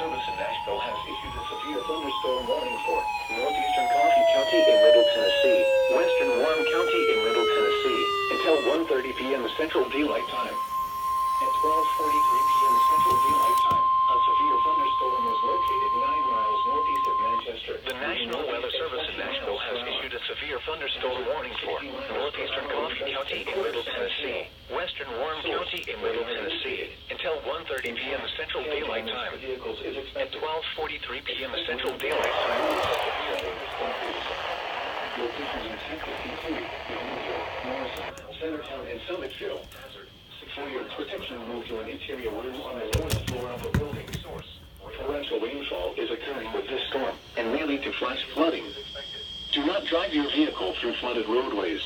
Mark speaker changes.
Speaker 1: Service in Nashville has issued a severe thunderstorm warning for northeastern Coffee County in Middle Tennessee, western Warren County in Middle Tennessee, until 1:30 p.m. Central Daylight Time. At 12:43 p.m. Central Daylight Time, a severe thunderstorm was located 9 miles northeast of Manchester.
Speaker 2: The National Weather Service in Nashville has issued a severe thunderstorm warning for northeastern Coffee County in Middle Tennessee, western Warren County in Middle Tennessee, until 1:30 p.m. Central Daylight Time. At 12:43 p.m. Central Daylight Time,
Speaker 1: locations in Central Peachtree, Morrison, Centertown, and Summitville. For your protection, move to an interior room on the lowest floor of the building. Torrential rainfall is occurring with this storm and may lead to flash flooding. Do not drive your vehicle through flooded roadways.